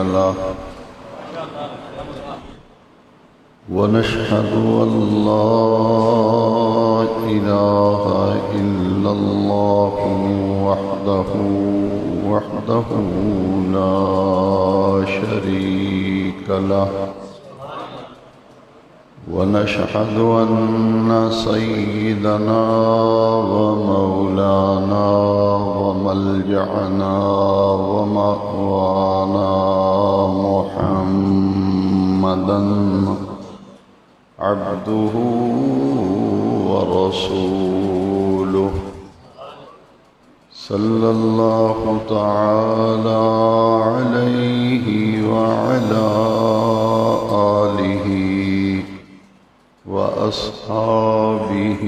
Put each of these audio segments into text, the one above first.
له ونشهد أن لا إله إلا الله وحده لا شريك له ونشهد أن سيدنا ومولانا وملجأنا ومأوانا محمدًا عبده ورسوله صلى الله تعالى عليه وعلى آله وأصحابه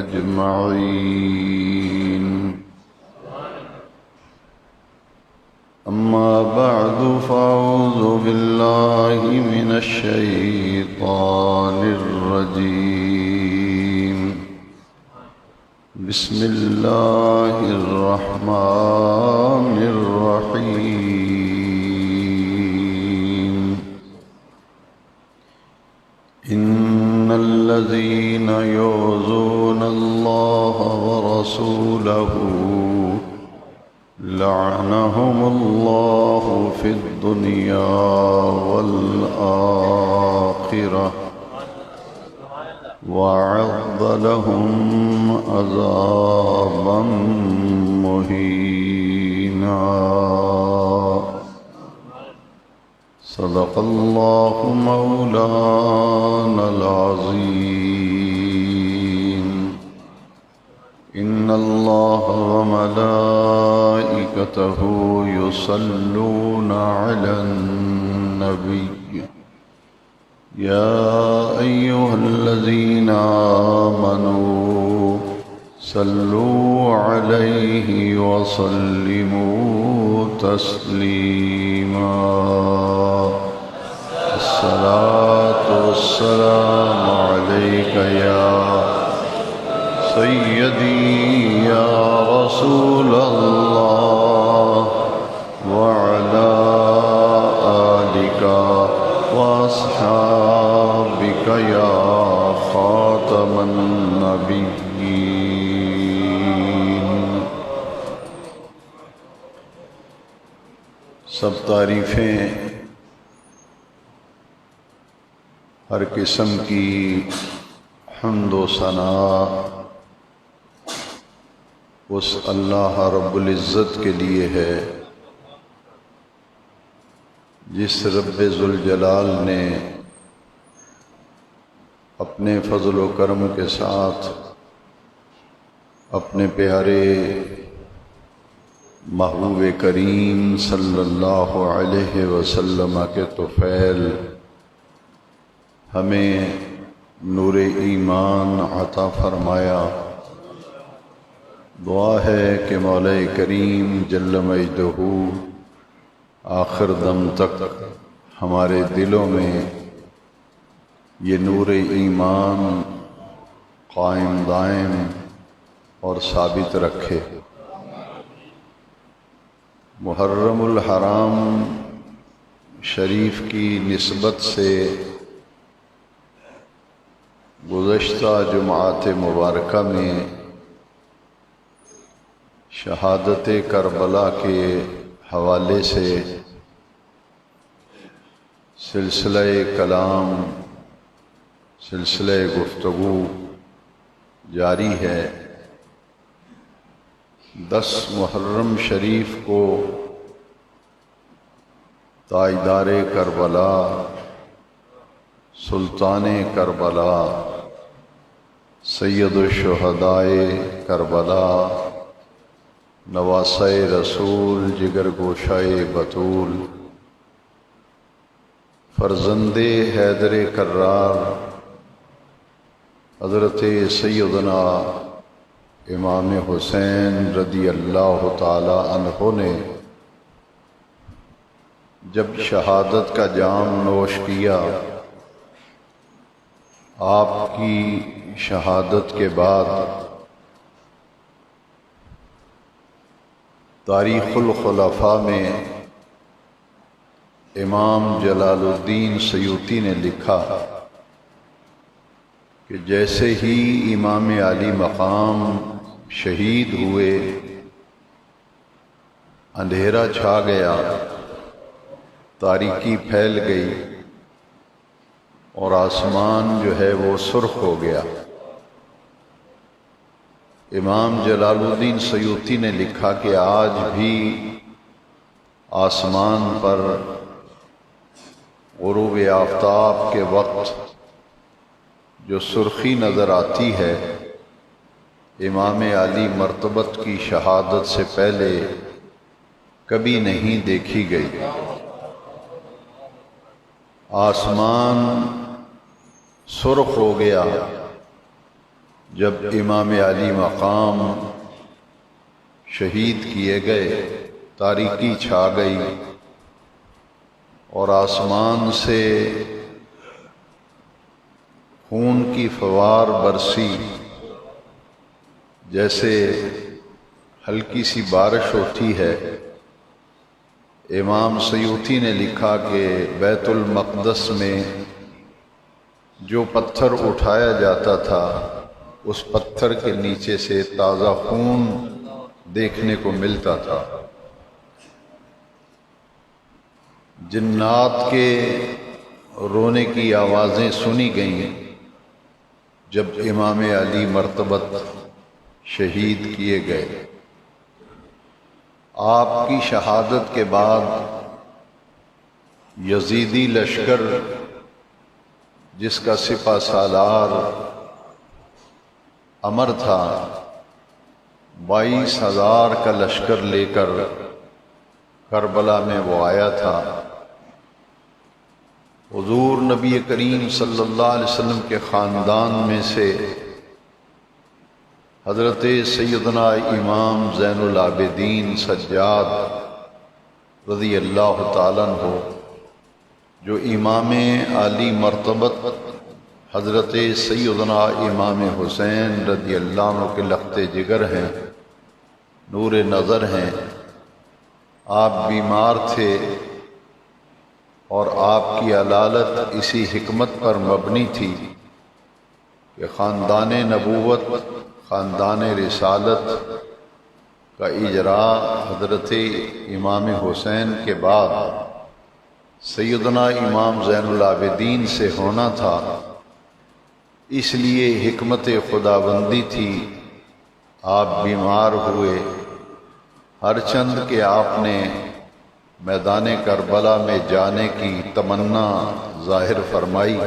أجمعين. أما بعد فأعوذ بالله من الشيطان الرجيم. بسم الله الرحمن الرحيم. إن الذين يؤذون الله ورسوله لعنهم الله في الدنيا والآخرة وأعد لهم عذابا مهينا. صدق الله مولانا العظيم. إن الله وملائكته يصلون على النبي يا أيها الذين آمنوا صلوا عليه وسلموا تسليما. الصلاة والسلام عليك يا سيدي يا رسول الله وعلى آلك وأصحابك يا خاتم النبيين. سب تعریفیں ہر قسم کی حمد و ثنا اس اللہ رب العزت کے لیے ہے جس رب ذوالجلال نے اپنے فضل و کرم کے ساتھ اپنے پیارے محبوب کریم صلی اللہ علیہ وسلم کے طفیل ہمیں نور ایمان عطا فرمایا. دعا ہے کہ مولا کریم جل مجدہ آخر دم تک ہمارے دلوں میں یہ نور ایمان قائم دائم اور ثابت رکھے. محرم الحرام شریف کی نسبت سے گزشتہ جمعات مبارکہ میں شہادت کربلا کے حوالے سے سلسلہ کلام سلسلہ گفتگو جاری ہے. 10 محرم شریف کو تاجدار کربلا سلطان کربلا سید الشہداء کربلا نواسۂ رسول جگر گوشۂ بطول فرزند حیدر کرار حضرت سیدنا امام حسین رضی اللہ تعالی عنہ نے جب شہادت کا جام نوش کیا، آپ کی شہادت کے بعد تاریخ الخلفاء میں امام جلال الدین سیوطی نے لکھا کہ جیسے ہی امام علی مقام شہید ہوئے اندھیرا چھا گیا، تاریکی پھیل گئی اور آسمان جو ہے وہ سرخ ہو گیا۔ امام جلال الدین سیوطی نے لکھا کہ آج بھی آسمان پر غروب آفتاب کے وقت جو سرخی نظر آتی ہے، امام علی مرتبت کی شہادت سے پہلے کبھی نہیں دیکھی گئی۔ آسمان سرخ ہو گیا جب امام علی مقام شہید کیے گئے، تاریکی چھا گئی اور آسمان سے خون کی فوار برسی، جیسے ہلکی سی بارش ہوتی ہے۔ امام سیوطی نے لکھا کہ بیت المقدس میں جو پتھر اٹھایا جاتا تھا، اس پتھر کے نیچے سے تازہ خون دیکھنے کو ملتا تھا۔ جنات کے رونے کی آوازیں سنی گئیں جب امام علی مرتبت شہید کیے گئے۔ آپ کی شہادت کے بعد یزیدی لشکر، جس کا سپہ سالار عمر تھا، 22,000 کا لشکر لے کر کربلا میں وہ آیا تھا۔ حضور نبی کریم صلی اللہ علیہ وسلم کے خاندان میں سے حضرت سیدنا امام زین العابدین سجاد رضی اللہ تعالیٰ عنہ، جو امام علی مرتبت حضرت سیدنا امام حسین رضی اللہ عنہ کے لخت جگر ہیں، نور نظر ہیں، آپ بیمار تھے اور آپ کی علالت اسی حکمت پر مبنی تھی کہ خاندان نبوت، خاندان رسالت کا اجراء حضرت امام حسین کے بعد سیدنا امام زین العابدین سے ہونا تھا۔ اس لیے حکمت خداوندی تھی، آپ بیمار ہوئے، ہر چند کہ آپ نے میدان کربلا میں جانے کی تمنا ظاہر فرمائی،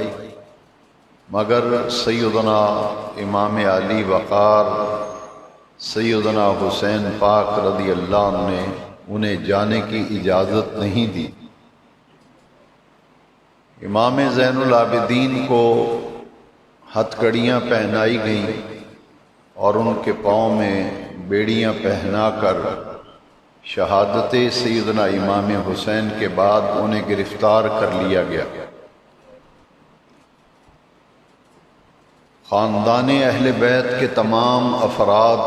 مگر سیدنا امام علی وقار سیدنا حسین پاک رضی اللہ عنہ نے انہیں جانے کی اجازت نہیں دی۔ امام زین العابدین کو ہتھ کڑیاں پہنائی گئیں اور ان کے پاؤں میں بیڑیاں پہنا کر شہادت سیدنا امام حسین کے بعد انہیں گرفتار کر لیا گیا۔ خاندان اہل بیت کے تمام افراد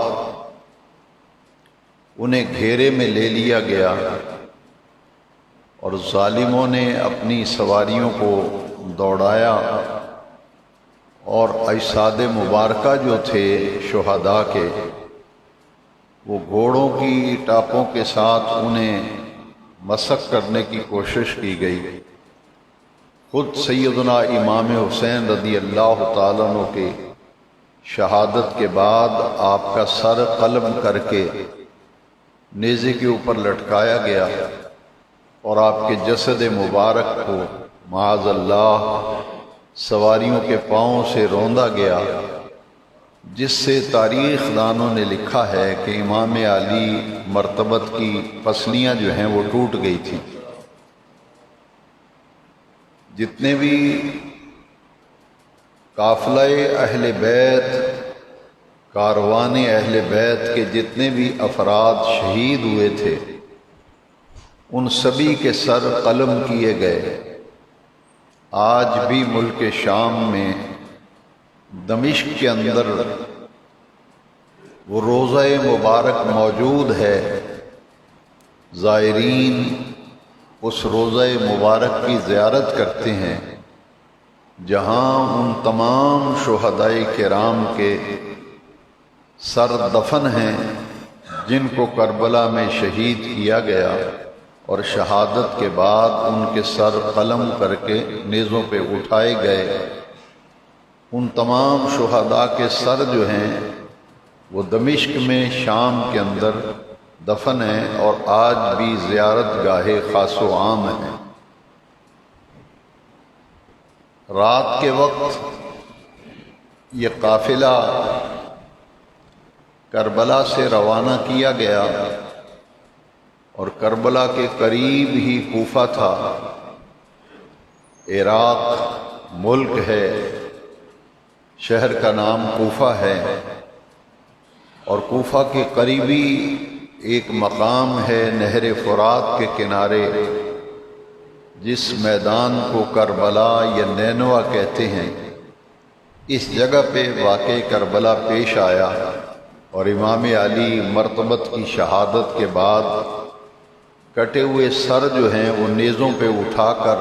انہیں گھیرے میں لے لیا گیا اور ظالموں نے اپنی سواریوں کو دوڑایا اور اجساد مبارکہ جو تھے شہداء کے، وہ گھوڑوں کی ٹاپوں کے ساتھ انہیں مسخ کرنے کی کوشش کی گئی۔ خود سیدنا امام حسین رضی اللہ تعالیٰ عنہ کے شہادت کے بعد آپ کا سر قلم کر کے نیزے کے اوپر لٹکایا گیا اور آپ کے جسد مبارک کو معاذ اللہ سواریوں کے پاؤں سے روندا گیا، جس سے تاریخ دانوں نے لکھا ہے کہ امام علی مرتبت کی پسلیاں جو ہیں وہ ٹوٹ گئی تھیں۔ جتنے بھی قافلہ اہل بیت، کاروان اہل بیت کے جتنے بھی افراد شہید ہوئے تھے، ان سبھی کے سر قلم کیے گئے۔ آج بھی ملک شام میں دمشق کے اندر وہ روضہ مبارک موجود ہے زائرین اس روضہ مبارک کی زیارت کرتے ہیں جہاں ان تمام شہدائے کرام کے سر دفن ہیں جن کو کربلا میں شہید کیا گیا اور شہادت کے بعد ان کے سر قلم کر کے نیزوں پہ اٹھائے گئے۔ ان تمام شہداء کے سر جو ہیں وہ دمشق میں شام کے اندر دفن ہیں اور آج بھی زیارت گاہ خاص و عام ہیں۔ رات کے وقت یہ قافلہ کربلا سے روانہ کیا گیا اور کربلا کے قریب ہی کوفہ تھا۔ عراق ملک ہے، شہر کا نام کوفہ ہے، اور کوفہ کے قریبی ایک مقام ہے نہر فرات کے کنارے، جس میدان کو کربلا یا نینوا کہتے ہیں۔ اس جگہ پہ واقع کربلا پیش آیا اور امام علی مرتبت کی شہادت کے بعد کٹے ہوئے سر جو ہیں وہ نیزوں پہ اٹھا کر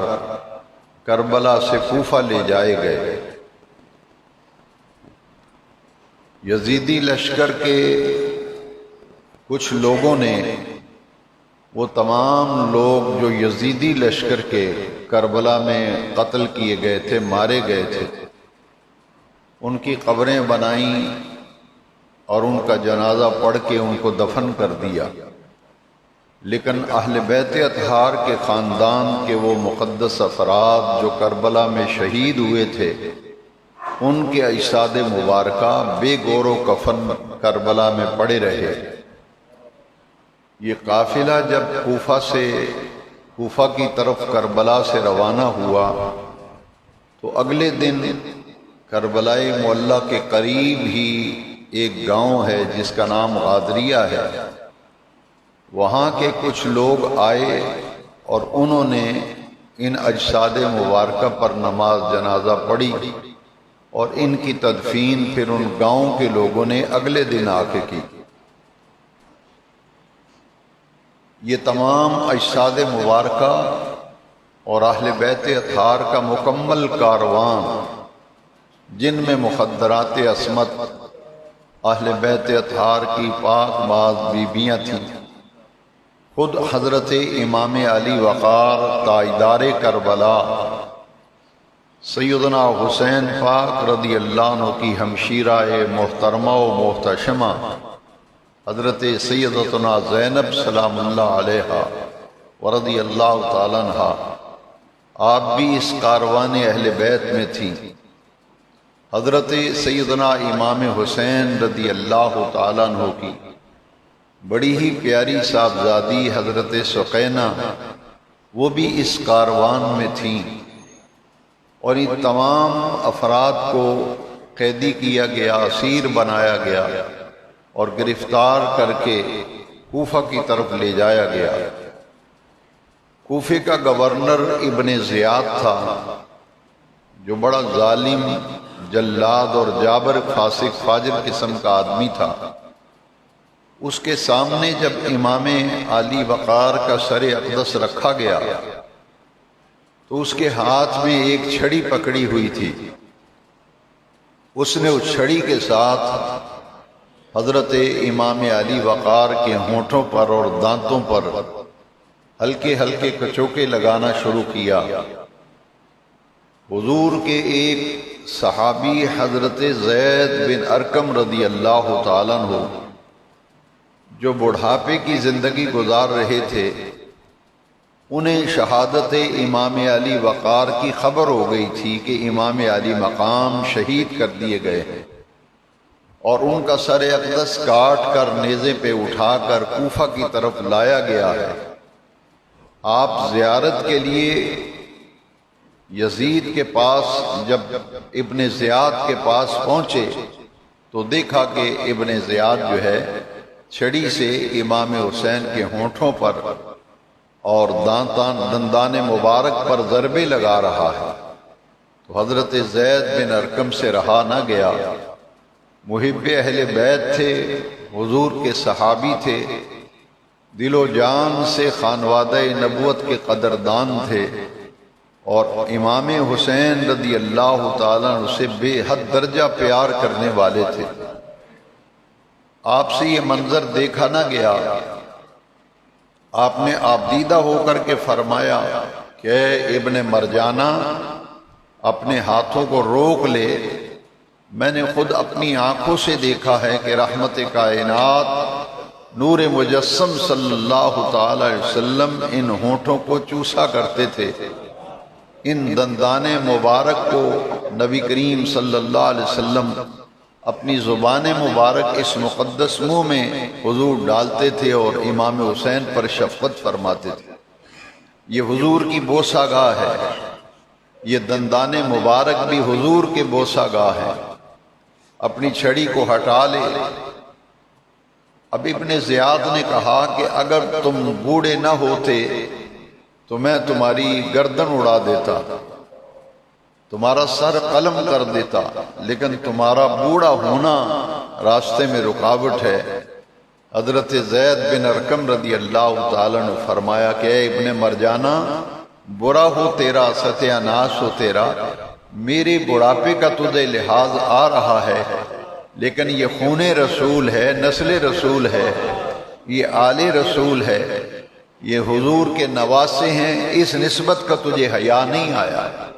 کربلا سے کوفہ لے جائے گئے۔ یزیدی لشکر کے کچھ لوگوں نے، وہ تمام لوگ جو یزیدی لشکر کے کربلا میں قتل کیے گئے تھے، مارے گئے تھے، ان کی قبریں بنائیں اور ان کا جنازہ پڑھ کے ان کو دفن کر دیا۔ لیکن اہل بیت اطہار کے خاندان کے وہ مقدس افراد جو کربلا میں شہید ہوئے تھے، ان کے اجساد مبارکہ بے گور و کفن کربلا میں پڑے رہے۔ یہ قافلہ جب کوفہ کی طرف کربلا سے روانہ ہوا تو اگلے دن کربلائے معلیٰ کے قریب ہی ایک گاؤں ہے جس کا نام غادریہ ہے، وہاں کے کچھ لوگ آئے اور انہوں نے ان اجساد مبارکہ پر نماز جنازہ پڑھی اور ان کی تدفین پھر ان گاؤں کے لوگوں نے اگلے دن آ کے کی۔ یہ تمام اجساد مبارکہ اور اہل بیت اطہار کا مکمل کاروان، جن میں مخدرات عصمت اہل بیت اطہار کی پاک باز بیبیاں تھیں، خود حضرت امام علی وقار تاجدار کربلا سیدنا حسین پاک رضی اللہ عنہ کی ہمشیرہ محترمہ و محتشمہ حضرت سیدتنا زینب سلام اللہ علیہا ورضی اللہ تعالیٰ عنہا، آپ بھی اس کاروان اہل بیت میں تھیں۔ حضرت سیدنا امام حسین رضی اللہ تعالیٰ عنہ کی بڑی ہی پیاری صاحبزادی حضرت سقینہ، وہ بھی اس کاروان میں تھیں، اور ان تمام افراد کو قیدی کیا گیا، اسیر بنایا گیا اور گرفتار کر کے کوفہ کی طرف لے جایا گیا۔ کوفے کا گورنر ابن زیاد تھا، جو بڑا ظالم، جلاد اور جابر فاسق فاجر قسم کا آدمی تھا۔ اس کے سامنے جب امام علی وقار کا سر اقدس رکھا گیا تو اس کے ہاتھ میں ایک چھڑی پکڑی ہوئی تھی۔ اس نے اس چھڑی کے ساتھ حضرت امام علی وقار کے ہونٹوں پر اور دانتوں پر ہلکے ہلکے کچوکے لگانا شروع کیا۔ حضور کے ایک صحابی حضرت زید بن ارقم رضی اللہ تعالیٰ عنہ، جو بڑھاپے کی زندگی گزار رہے تھے، انہیں شہادت امام علی وقار کی خبر ہو گئی تھی کہ امام علی مقام شہید کر دیے گئے ہیں، اور ان کا سر اقدس کاٹ کر نیزے پہ اٹھا کر کوفہ کی طرف لایا گیا ہے۔ آپ زیارت کے لیے یزید کے پاس جب ابن زیاد کے پاس پہنچے تو دیکھا کہ ابن زیاد جو ہے چھڑی سے امام حسین کے ہونٹوں پر اور دندان مبارک پر ضربے لگا رہا ہے۔ تو حضرت زید بن ارقم سے رہا نہ گیا، محب اہل بیت تھے، حضور کے صحابی تھے، دل و جان سے خانوادہ نبوت کے قدردان تھے اور امام حسین رضی اللہ تعالیٰ عنہ سے بے حد درجہ پیار کرنے والے تھے۔ آپ سے یہ منظر دیکھا نہ گیا، آپ نے آبدیدہ ہو کر کے فرمایا کہ اے ابن مرجانہ اپنے ہاتھوں کو روک لے، میں نے خود اپنی آنکھوں سے دیکھا ہے کہ رحمت کائنات نور مجسم صلی اللہ تعالی علیہ وسلم ان ہونٹوں کو چوسا کرتے تھے، ان دندان مبارک کو نبی کریم صلی اللہ علیہ وسلم اپنی زبان مبارک اس مقدس منہ میں حضور ڈالتے تھے اور امام حسین پر شفقت فرماتے تھے۔ یہ حضور کی بوسہ گاہ ہے، یہ دندان مبارک بھی حضور کے بوسہ گاہ ہے۔ اپنی چھڑی کو ہٹا لے۔ اب ابن زیاد نے کہا کہ اگر تم بوڑھے نہ ہوتے تو میں تمہاری گردن اڑا دیتا، تمہارا سر قلم کر دیتا، لیکن تمہارا بوڑھا ہونا راستے میں رکاوٹ ہے۔ حضرت زید بن ارقم رضی اللہ تعالیٰ نے فرمایا کہ اے ابن مرجانہ برا ہو تیرا، ستیہ ناش ہو تیرا، میرے بڑھاپے کا تجھے لحاظ آ رہا ہے، لیکن یہ خون رسول ہے، نسل رسول ہے، یہ آل رسول ہے، یہ حضور کے نواسے ہیں، اس نسبت کا تجھے حیا نہیں آیا ہے۔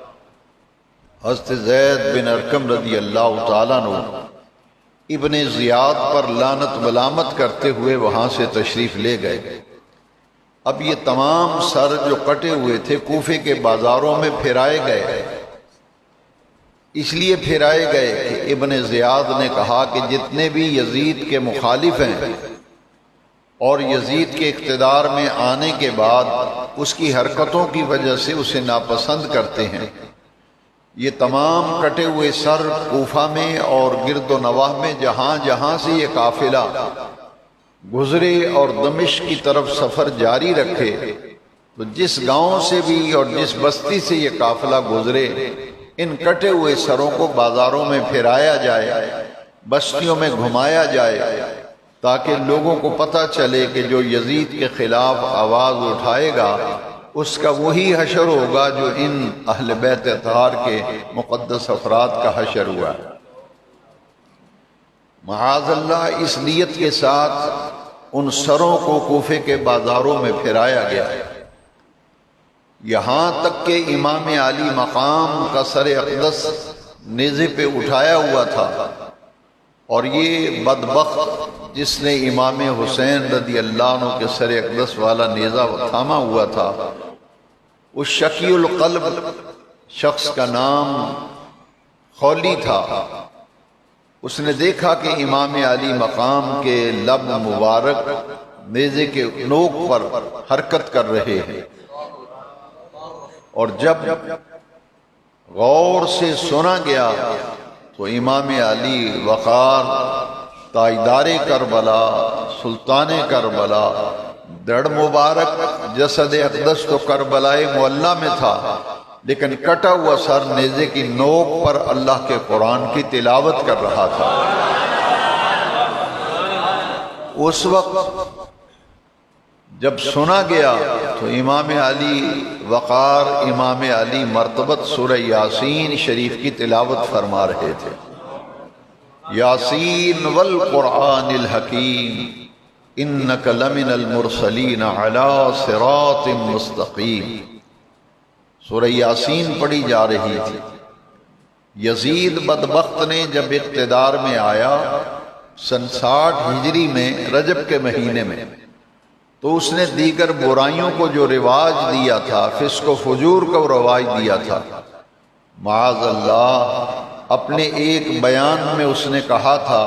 حضرت زید بن ارقم رضی اللہ تعالیٰ عنہ ابن زیاد پر لعنت ملامت کرتے ہوئے وہاں سے تشریف لے گئے۔ اب یہ تمام سر جو کٹے ہوئے تھے کوفے کے بازاروں میں پھرائے گئے، اس لیے پھرائے گئے کہ ابن زیاد نے کہا کہ جتنے بھی یزید کے مخالف ہیں اور یزید کے اقتدار میں آنے کے بعد اس کی حرکتوں کی وجہ سے اسے ناپسند کرتے ہیں، یہ تمام کٹے ہوئے سر کوفہ میں اور گرد و نواح میں جہاں جہاں سے یہ قافلہ گزرے اور دمشق کی طرف سفر جاری رکھے، تو جس گاؤں سے بھی اور جس بستی سے یہ قافلہ گزرے ان کٹے ہوئے سروں کو بازاروں میں پھرایا جائے، بستیوں میں گھمایا جائے، تاکہ لوگوں کو پتہ چلے کہ جو یزید کے خلاف آواز اٹھائے گا اس کا وہی حشر ہوگا جو ان اہل بیت اطہار کے مقدس افراد کا حشر ہوا ہے۔ معاذ اللہ اس نیت کے ساتھ ان سروں کو کوفے کے بازاروں میں پھرایا گیا، یہاں تک کہ امام علی مقام کا سر اقدس نیزے پہ اٹھایا ہوا تھا، اور یہ بدبخت جس نے امام حسین رضی اللہ عنہ کے سر اقدس والا نیزہ تھاما ہوا تھا، اس شقی القلب شخص کا نام خولی تھا۔ اس نے دیکھا کہ امام علی مقام کے لب مبارک نیزے کے نوک پر حرکت کر رہے ہیں، اور جب غور سے سنا گیا تو امام علی وقار تاجدار کربلا، سلطان کربلا، دڑ مبارک جسد اقدس تو کربلائے معلیٰ میں تھا، لیکن کٹا ہوا سر نیزے کی نوک پر اللہ کے قرآن کی تلاوت کر رہا تھا۔ اس وقت جب سنا گیا تو امام علی وقار، امام علی مرتبت سورہ یاسین شریف کی تلاوت فرما رہے تھے۔ یاسین والقرآن الحکیم انک لمن المرسلین علی صراط مستقیم، سورہ یاسین پڑھی جا رہی تھی۔ یزید بدبخت نے جب اقتدار میں آیا سن 60 ہجری میں رجب کے مہینے میں، تو اس نے دیگر برائیوں کو جو رواج دیا تھا، فسق و فجور کو رواج دیا تھا، معاذ اللہ اپنے ایک بیان میں اس نے کہا تھا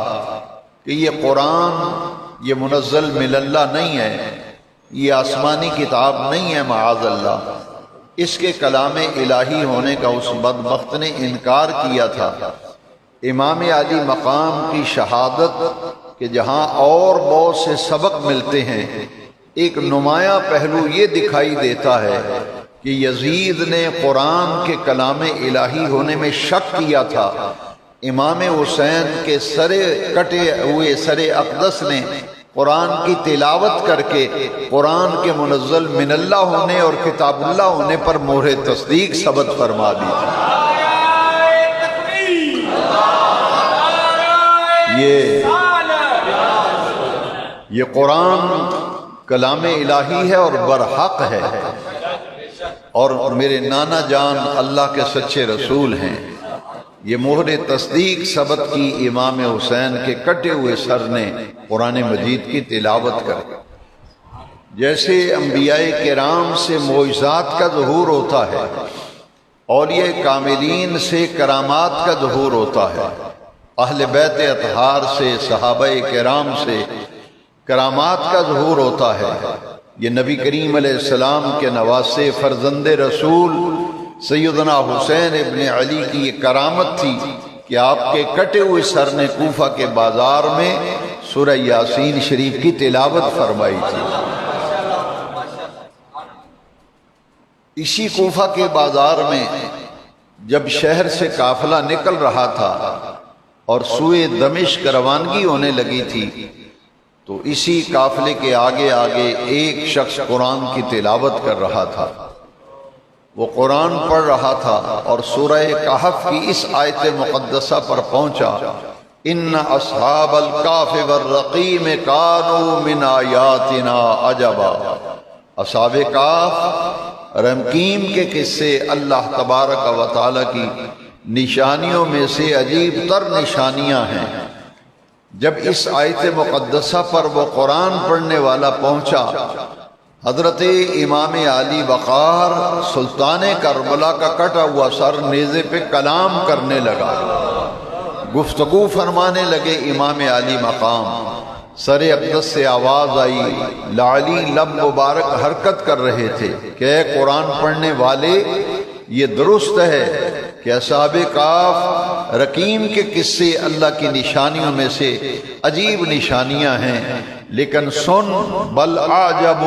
کہ یہ قرآن یہ منزل من اللہ نہیں ہے، یہ آسمانی کتاب نہیں ہے، معاذ اللہ اس کے کلام الہی ہونے کا اس بدبخت نے انکار کیا تھا۔ امام علی مقام کی شہادت کہ جہاں اور بہت سے سبق ملتے ہیں، ایک نمایاں پہلو یہ دکھائی دیتا ہے کہ یزید نے قرآن کے کلام الہی ہونے میں شک کیا تھا، امام حسین کے سر کٹے ہوئے سر اقدس نے قرآن کی تلاوت کر کے قرآن کے منزل من اللہ ہونے اور کتاب اللہ ہونے پر مہر تصدیق ثبت فرما دی تھی۔ یہ قرآن کلام الہی ہے اور برحق ہے، اور میرے نانا جان اللہ کے سچے رسول ہیں۔ یہ مہر تصدیق ثبت کی امام حسین کے کٹے ہوئے سر نے قرآن مجید کی تلاوت کر، جیسے انبیاء کرام سے معجزات کا ظہور ہوتا ہے، اولیاء کاملین سے کرامات کا ظہور ہوتا ہے، اہل بیت اطہار سے صحابہ کرام سے کرامات کا ظہور ہوتا ہے۔ یہ نبی کریم علیہ السلام کے نواسے فرزند رسول سیدنا حسین ابن علی کی یہ کرامت تھی کہ آپ کے کٹے ہوئے سر نے کوفہ کے بازار میں سورہ یاسین شریف کی تلاوت فرمائی تھی۔ اسی کوفہ کے بازار میں جب شہر سے قافلہ نکل رہا تھا اور سوئے دمشق روانگی ہونے لگی تھی، تو اسی قافلے کے آگے آگے ایک شخص قرآن کی تلاوت کر رہا تھا۔ وہ قرآن پڑھ رہا تھا اور سورہ کہف کی اس آیت مقدسہ پر پہنچا، ان اصحاب الکہف والرقیم کانوا من آیاتنا عجبا۔ اصحاب کہف رقیم کے قصے اللہ تبارک و تعالی کی نشانیوں میں سے عجیب تر نشانیاں ہیں۔ جب اس آیت مقدسہ پر وہ قرآن پڑھنے والا پہنچا، حضرت امام علی وقار سلطان کربلا کا کٹا ہوا سر نیزے پہ کلام کرنے لگا، گفتگو فرمانے لگے امام علی مقام۔ سر اقدس سے آواز آئی، لعلی لب مبارک حرکت کر رہے تھے کہ اے قرآن پڑھنے والے، یہ درست ہے کہ اصحاب کہف رقیم کے قصے اللہ کی نشانیوں میں سے عجیب نشانیاں ہیں، لیکن سن بل اعجب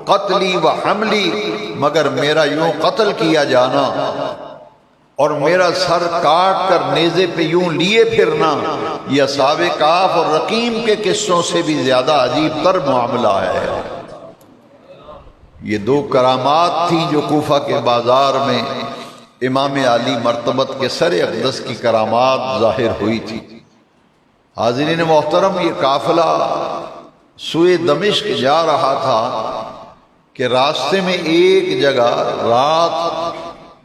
قتلی و حملی، مگر میرا یوں قتل کیا جانا اور میرا سر کاٹ کر نیزے پہ یوں لیے پھرنا، یہ اصحاب کہف اور رقیم کے قصوں سے بھی زیادہ عجیب تر معاملہ ہے۔ یہ دو کرامات تھیں جو کوفہ کے بازار میں امام علی مرتبت کے سر اقدس کی کرامات ظاہر ہوئی تھی۔ حاضرین محترم، یہ قافلہ سوئے دمشق جا رہا تھا کہ راستے میں ایک جگہ رات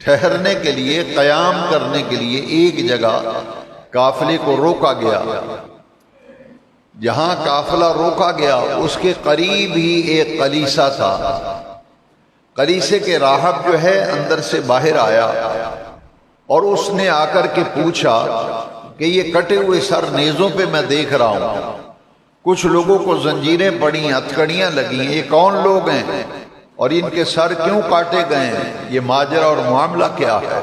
ٹھہرنے کے لیے، قیام کرنے کے لیے ایک جگہ قافلے کو روکا گیا۔ جہاں قافلہ روکا گیا اس کے قریب ہی ایک کلیسا تھا۔ کلیسے کے راہب جو ہے اندر سے باہر آیا اور اس نے آ کر کے پوچھا کہ یہ کٹے ہوئے سر نیزوں پہ میں دیکھ رہا ہوں، کچھ لوگوں کو زنجیریں پڑی، ہتھکڑیاں لگی ہیں، یہ کون لوگ ہیں اور ان کے سر کیوں کاٹے گئے ہیں؟ یہ ماجرا اور معاملہ کیا ہے؟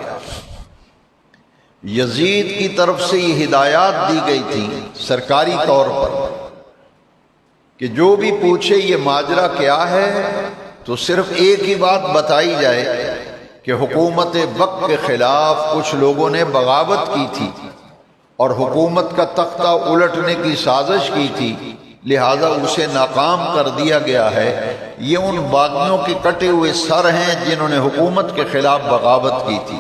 یزید کی طرف سے یہ ہدایات دی گئی تھی سرکاری طور پر کہ جو بھی پوچھے یہ ماجرا کیا ہے تو صرف ایک ہی بات بتائی جائے کہ حکومت وقت کے خلاف کچھ لوگوں نے بغاوت کی تھی اور حکومت کا تختہ الٹنے کی سازش کی تھی، لہذا اسے ناکام کر دیا گیا ہے۔ یہ ان باغیوں کے کٹے ہوئے سر ہیں جنہوں نے حکومت کے خلاف بغاوت کی تھی،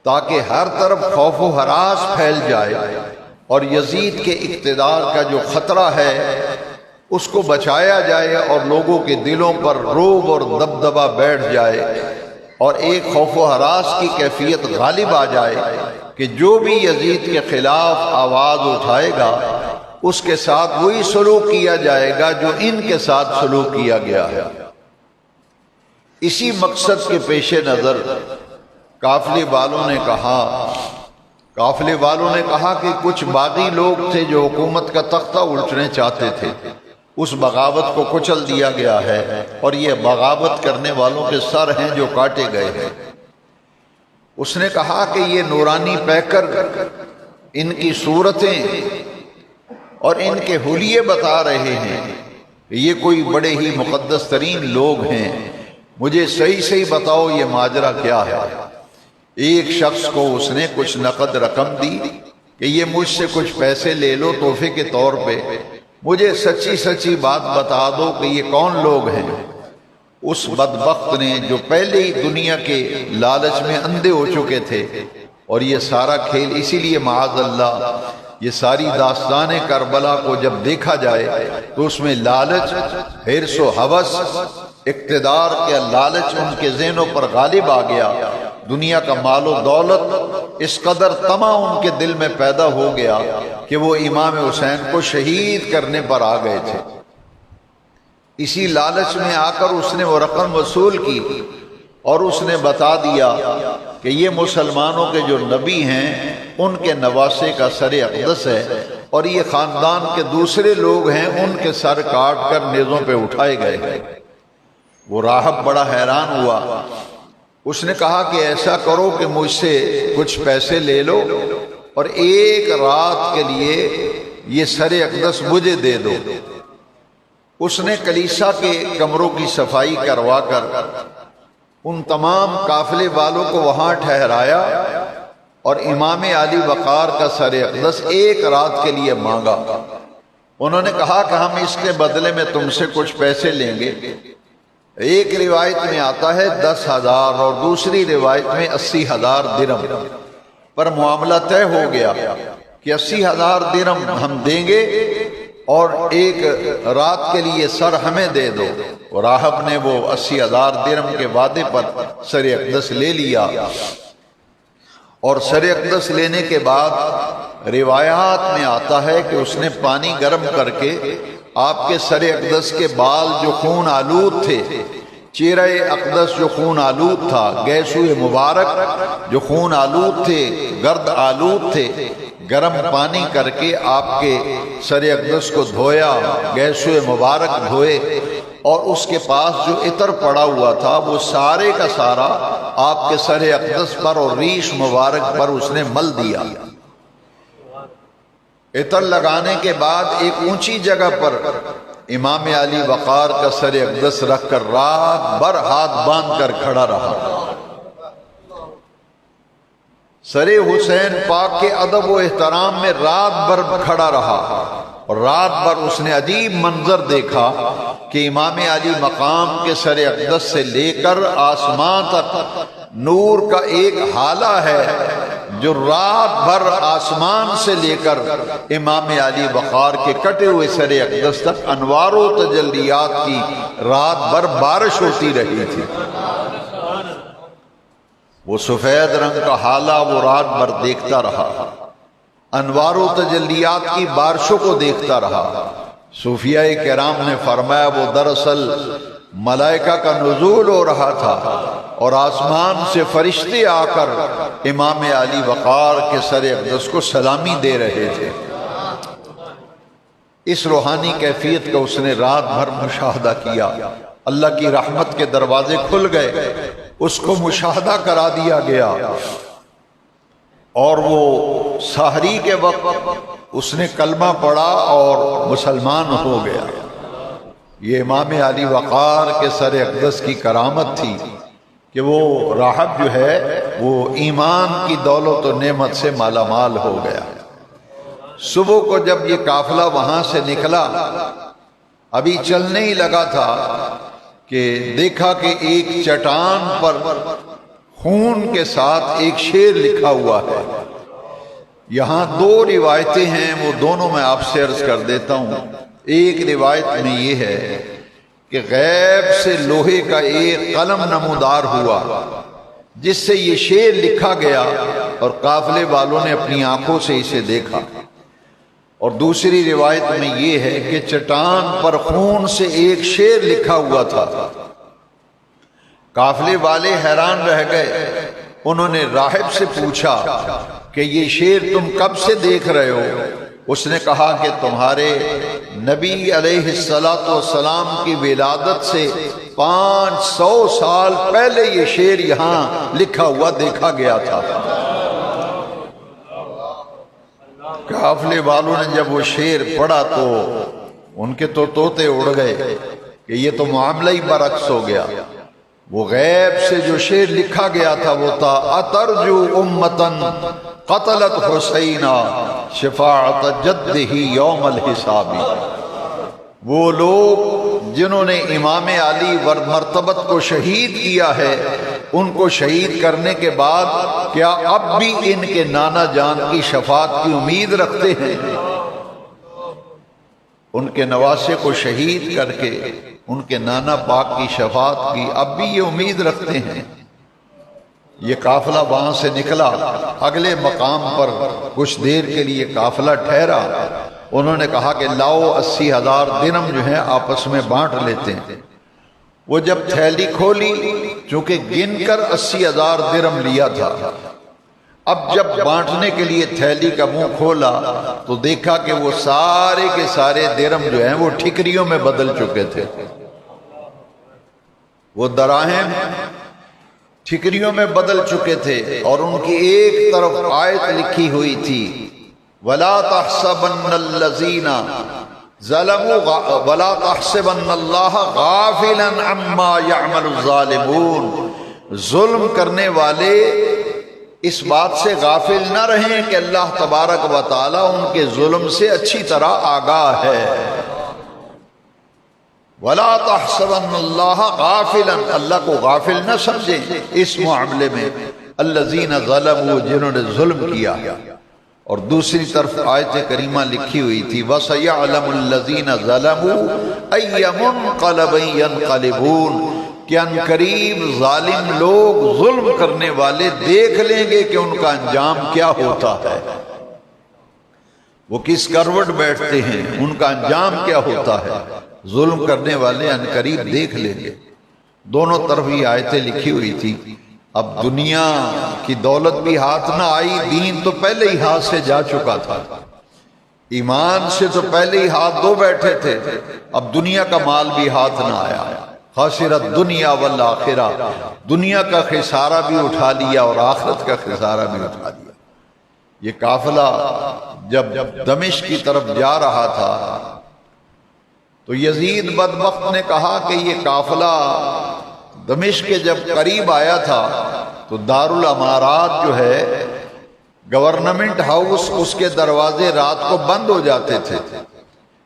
تاکہ ہر طرف خوف و ہراس پھیل جائے اور یزید کے اقتدار کا جو خطرہ ہے اس کو بچایا جائے اور لوگوں کے دلوں پر رعب اور دبدبہ بیٹھ جائے اور ایک خوف و ہراس کی کیفیت غالب آ جائے کہ جو بھی یزید کے خلاف آواز اٹھائے گا اس کے ساتھ وہی سلوک کیا جائے گا جو ان کے ساتھ سلوک کیا گیا ہے۔ اسی مقصد کے پیش نظر قافلے والوں نے کہا کہ کچھ باغی لوگ تھے جو حکومت کا تختہ الٹنے چاہتے تھے، اس بغاوت کو کچل دیا گیا ہے اور یہ بغاوت کرنے والوں کے سر ہیں جو کاٹے گئے ہیں۔ اس نے کہا کہ یہ نورانی پیکر ان کی صورتیں اور ان کے حلیے بتا رہے ہیں کہ یہ کوئی بڑے ہی مقدس ترین لوگ ہیں، مجھے صحیح بتاؤ یہ ماجرا کیا ہے۔ ایک شخص کو اس نے کچھ نقد رقم دی کہ یہ مجھ سے کچھ پیسے لے لو تحفے کے طور پہ، مجھے سچی سچی بات بتا دو کہ یہ کون لوگ ہیں۔ اس بدبخت نے جو پہلے ہی دنیا کے لالچ میں اندھے ہو چکے تھے، اور یہ سارا کھیل اسی لیے معاذ اللہ یہ ساری داستان کربلا کو جب دیکھا جائے تو اس میں لالچ، حرص و ہوس، اقتدار کے لالچ ان کے ذہنوں پر غالب آ گیا۔ دنیا کا مال و دولت اس قدر طمع ان کے دل میں پیدا ہو گیا کہ وہ امام حسین کو شہید کرنے پر آ گئے تھے۔ اسی لالچ میں آ کر اس نے وہ رقم وصول کی اور اس نے بتا دیا کہ یہ مسلمانوں کے جو نبی ہیں ان کے نواسے کا سر اقدس ہے، اور یہ خاندان کے دوسرے لوگ ہیں ان کے سر کاٹ کر نیزوں پہ اٹھائے گئے۔ وہ راہب بڑا حیران ہوا۔ اس نے کہا کہ ایسا کرو کہ مجھ سے کچھ پیسے لے لو اور ایک رات کے لیے یہ سر اقدس مجھے دے دو۔ اس نے کلیسا کے کمروں کی صفائی کروا کر ان تمام قافلے والوں کو وہاں ٹھہرایا اور امام علی وقار کا سر اقدس ایک رات کے لیے مانگا۔ انہوں نے کہا کہ ہم اس کے بدلے میں تم سے کچھ پیسے لیں گے۔ ایک روایت میں آتا ہے 10,000 اور دوسری روایت میں 80,000 درم، پر معاملہ طے ہو گیا کہ 80,000 درم ہم دیں گے اور ایک رات کے لیے سر ہمیں دے دو۔ اور راہب نے وہ 80,000 درم کے وعدے پر سر اقدس لے لیا، اور سر اقدس لینے کے بعد روایات میں آتا ہے کہ اس نے پانی گرم کر کے آپ کے سر اقدس کے بال جو خون آلود تھے، چہرہ اقدس جو خون آلود تھا، گیسوئے مبارک جو خون آلود تھے، گرد آلود تھے، گرم پانی کر کے آپ کے سر اقدس کو دھویا، گیسوئے مبارک دھوئے، اور اس کے پاس جو عطر پڑا ہوا تھا وہ سارے کا سارا آپ کے سر اقدس پر اور ریش مبارک پر اس نے مل دیا۔ عطر لگانے کے بعد ایک اونچی جگہ پر امام علی وقار کا سر اقدس رکھ کر رات بھر ہاتھ باندھ کر کھڑا رہا۔ سر حسین پاک کے ادب و احترام میں رات بھر کھڑا رہا، اور رات بھر اس نے عجیب منظر دیکھا کہ امام علی مقام کے سر اقدس سے لے کر آسمان تک نور کا ایک حالہ ہے جو رات بھر آسمان سے لے کر امام علی وقار کے کٹے ہوئے سر اقدس تک انوار و تجلیات کی رات بھر بارش ہوتی رہی تھی۔ وہ سفید رنگ کا حالہ وہ رات بھر دیکھتا رہا، انوار و تجلیات کی بارشوں کو دیکھتا رہا۔ صوفیاء کرام نے فرمایا وہ دراصل ملائکہ کا نزول ہو رہا تھا اور آسمان سے فرشتے آ کر امام علی وقار کے سر اقدس کو سلامی دے رہے تھے۔ اس روحانی کیفیت کا اس نے رات بھر مشاہدہ کیا۔ اللہ کی رحمت کے دروازے کھل گئے، اس کو مشاہدہ کرا دیا گیا، اور وہ سحری کے وقت اس نے کلمہ پڑھا اور مسلمان ہو گیا۔ یہ امام علی وقار کے سر اقدس کی کرامت تھی کہ وہ راہب جو ہے وہ ایمان کی دولت و نعمت سے مالا مال ہو گیا۔ صبح کو جب یہ قافلہ وہاں سے نکلا، ابھی چلنے ہی لگا تھا کہ دیکھا کہ ایک چٹان پر خون کے ساتھ ایک شعر لکھا ہوا ہے۔ یہاں دو روایتیں ہیں، وہ دونوں میں آپ سے عرض کر دیتا ہوں۔ ایک روایت میں یہ ہے کہ غیب سے لوہے کا ایک قلم نمودار ہوا جس سے یہ شعر لکھا گیا، اور قافلے والوں نے اپنی آنکھوں سے اسے دیکھا۔ اور دوسری روایت میں یہ ہے کہ چٹان پر خون سے ایک شعر لکھا ہوا تھا۔ قافلے والے حیران رہ گئے۔ انہوں نے راہب سے پوچھا کہ یہ شعر تم کب سے دیکھ رہے ہو؟ اس نے کہا کہ تمہارے نبی علیہ السلام کی ولادت سے 500 سال پہلے یہ شعر یہاں لکھا ہوا دیکھا گیا تھا۔ قافلے والوں نے جب وہ شعر پڑھا تو ان کے تو طوطے اڑ گئے کہ یہ تو معاملہ ہی برعکس ہو گیا۔ وہ غیب سے جو شعر لکھا گیا تھا وہ تھا اترجو امتن قتلت حسینہ شفاعت جدہ یوم الحساب۔ وہ لوگ جنہوں نے امام علی مرتبت کو شہید کیا ہے، ان کو شہید کرنے کے بعد کیا اب بھی ان کے نانا جان کی شفاعت کی امید رکھتے ہیں؟ ان کے نواسے کو شہید کر کے ان کے نانا پاک کی شفاعت کی اب بھی یہ امید رکھتے ہیں؟ یہ قافلہ وہاں سے نکلا، اگلے مقام پر کچھ دیر کے لیے قافلہ ٹھہرا۔ انہوں نے کہا کہ لاؤ 80,000 درہم جو ہیں آپس میں بانٹ لیتے ہیں۔ وہ جب تھیلی کھولی، چونکہ گن کر 80,000 درہم لیا تھا، اب جب بانٹنے کے لیے تھیلی کا منہ کھولا تو دیکھا کہ وہ سارے کے سارے درہم جو ہیں وہ ٹھکریوں میں بدل چکے تھے۔ وہ دراہم ٹھکریوں میں بدل چکے تھے، اور ان کی ایک طرف آیت لکھی ہوئی تھی وَلَا تَحْسَبَنَّ الَّذِينَ ظَلَمُوا وَلَا تَحْسَبَنَّ اللَّهَ غَافِلًا عَمَّا يَعْمَلُ الظَّالِمُونَ۔ ظلم کرنے والے اس بات سے غافل نہ رہیں کہ اللہ تبارک و تعالی ان کے ظلم سے اچھی طرح آگاہ ہے۔ وَلَا تَحْسَبَنَّ اللَّهَ غَافِلًا، اللہ کو غافل نہ سمجھیں اس معاملے میں، الَّذِينَ ظَلَمُوا، جنہوں نے ظلم کیا۔ اور دوسری طرف آیت کریمہ لکھی ہوئی تھی وَسَيَعْلَمُ الَّذِينَ ظَلَمُوا أَيَّ مُنْقَلَبٍ يَنْقَلِبُونَ، کہ ان قریب ظالم لوگ، ظلم کرنے والے دیکھ لیں گے کہ ان کا انجام کیا ہوتا ہے، وہ کس کروٹ بیٹھتے ہیں، ان کا انجام کیا ہوتا ہے۔ ظلم کرنے والے ان قریب دیکھ لیں گے۔ دونوں طرف یہ آیتیں لکھی ہوئی تھی۔ اب دنیا کی دولت بھی ہاتھ نہ آئی، دین تو پہلے ہی ہاتھ سے جا چکا تھا، ایمان سے تو پہلے ہی ہاتھ دھو بیٹھے تھے، اب دنیا کا مال بھی ہاتھ نہ آیا۔ خسرت دنیا والآخرہ، دنیا کا خسارہ بھی اٹھا لیا اور آخرت کا خسارہ بھی اٹھا لیا۔ یہ قافلہ جب دمشق کی طرف جا رہا تھا تو یزید بدبخت نے کہا کہ یہ قافلہ دمشق کے جب قریب آیا تھا تو دارالامارات جو ہے گورنمنٹ ہاؤس، اس کے دروازے رات کو بند ہو جاتے تھے۔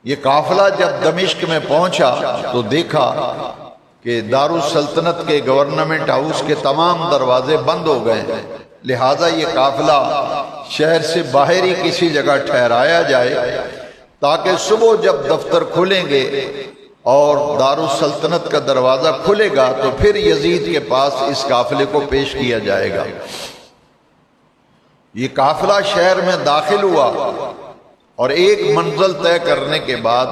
یہ قافلہ جب دمشق میں پہنچا تو دیکھا کہ دارالسلطنت کے گورنمنٹ ہاؤس کے تمام دروازے بند ہو گئے ہیں، لہٰذا یہ قافلہ شہر سے باہر ہی کسی جگہ ٹھہرایا جائے تاکہ صبح جب دفتر کھلیں گے اور دارالسلطنت کا دروازہ کھلے گا تو پھر یزید کے پاس اس قافلے کو پیش کیا جائے گا۔ یہ قافلہ شہر میں داخل ہوا اور ایک منزل طے کرنے کے بعد